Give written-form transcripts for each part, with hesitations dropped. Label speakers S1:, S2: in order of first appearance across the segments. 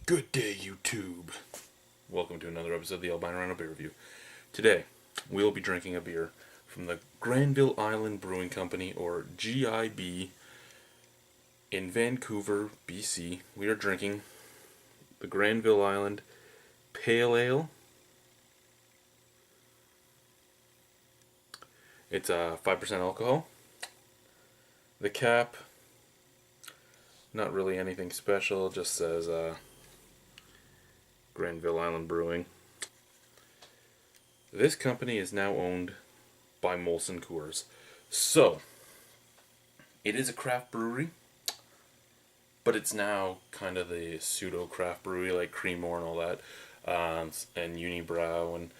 S1: Good day, YouTube. Welcome to another episode of the Albino Rhino Beer Review. Today, we'll be drinking a beer from the Granville Island Brewing Company, or GIB, in Vancouver, BC. We are drinking the Granville Island Pale Ale. It's 5% alcohol. The cap, not really anything special, just says Granville Island Brewing. This company is now owned by Molson Coors. So, it is a craft brewery, but it's now kind of the pseudo-craft brewery like Creemore and all that, and Unibrow, and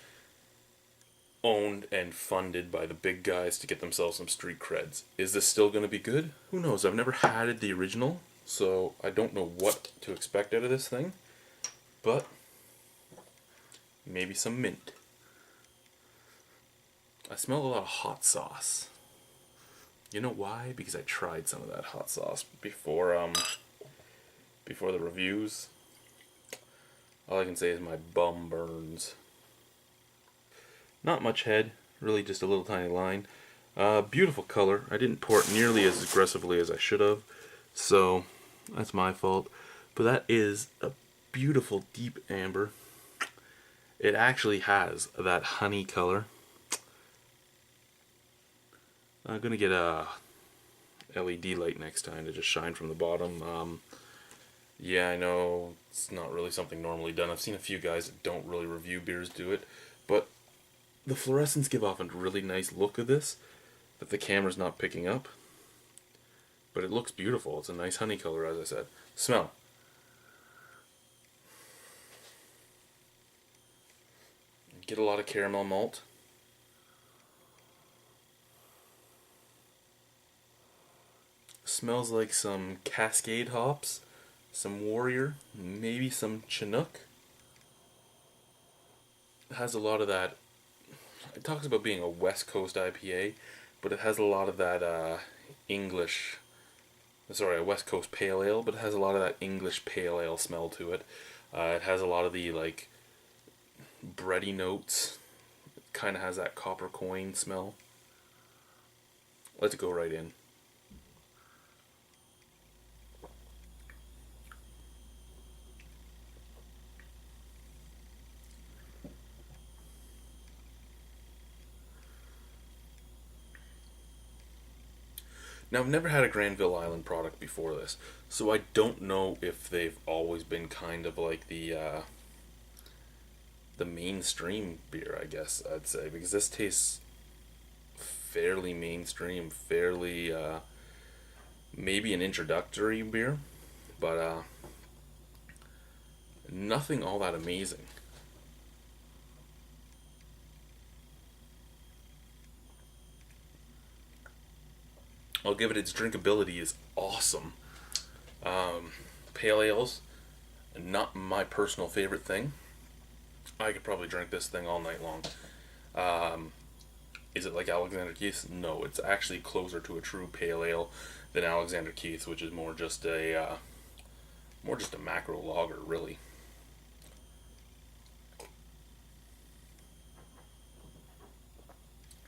S1: owned and funded by the big guys to get themselves some street creds. Is this still going to be good? Who knows? I've never had the original, so I don't know what to expect out of this thing, but maybe some mint. I smell a lot of hot sauce. You know why? Because I tried some of that hot sauce before the reviews. All I can say is my bum burns. Not much head, really just a little tiny line. Beautiful color. I didn't pour it nearly as aggressively as I should have, so that's my fault. But that is a beautiful deep amber. It actually has that honey color. I'm gonna get a LED light next time to just shine from the bottom. Yeah, I know it's not really something normally done. I've seen a few guys that don't really review beers do it, but the fluorescents give off a really nice look of this that the camera's not picking up. But it looks beautiful. It's a nice honey color, as I said. Smell. Get a lot of caramel malt. Smells like some Cascade hops, some Warrior, maybe some Chinook. It has a lot of that. It talks about being a West Coast IPA, but it has a lot of that a West Coast Pale Ale, but it has a lot of that English Pale Ale smell to it. It has a lot of the like bready notes. It kind of has that copper coin smell. Let's go right in. Now, I've never had a Granville Island product before this, so I don't know if they've always been kind of like the mainstream beer, I guess I'd say, because this tastes fairly mainstream, fairly maybe an introductory beer, but nothing all that amazing. I'll give it its drinkability is awesome. Pale ales, not my personal favorite thing. I could probably drink this thing all night long. Is it like Alexander Keith's? No, it's actually closer to a true pale ale than Alexander Keith's, which is more just a macro lager, really.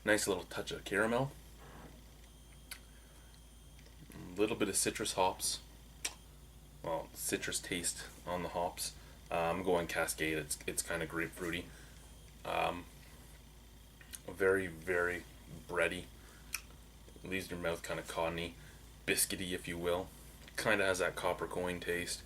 S1: Nice little touch of caramel. A little bit of citrus hops. Well, citrus taste on the hops. I'm going Cascade. It's kind of grapefruity. Very, very bready. Leaves your mouth kind of cottony, biscuity, if you will. Kind of has that copper coin taste.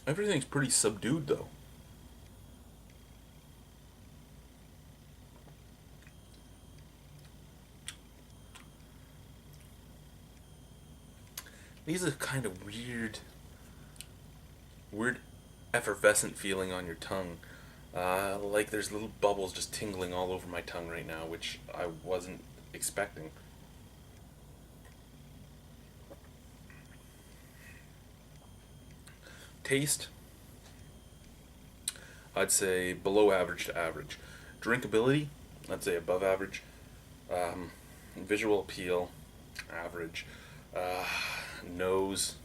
S1: Everything's pretty subdued, though. These are kind of weird effervescent feeling on your tongue. Like there's little bubbles just tingling all over my tongue right now, which I wasn't expecting. Taste. I'd say below average to average. Drinkability, I'd say above average. Visual appeal, average. Nose,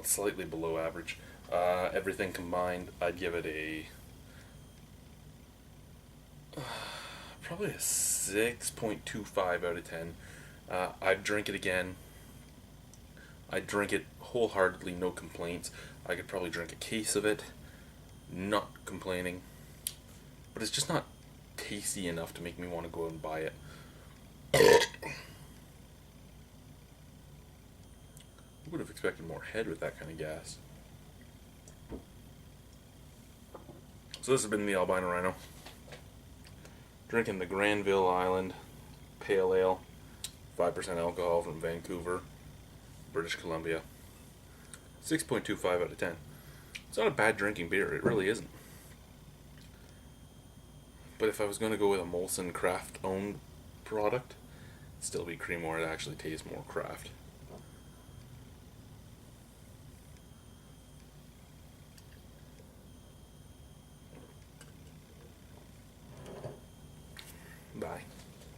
S1: slightly below average. Everything combined, I'd give it a probably a 6.25 out of 10. I'd drink it again. I'd drink it wholeheartedly, no complaints. I could probably drink a case of it, not complaining. But it's just not tasty enough to make me want to go out and buy it. I would have expected more head with that kind of gas. So this has been the Albino Rhino. Drinking the Granville Island Pale Ale, 5% alcohol from Vancouver, British Columbia. 6.25 out of 10. It's not a bad drinking beer, it really isn't. But if I was going to go with a Molson craft owned product, it'd still be Creemore. It actually tastes more craft.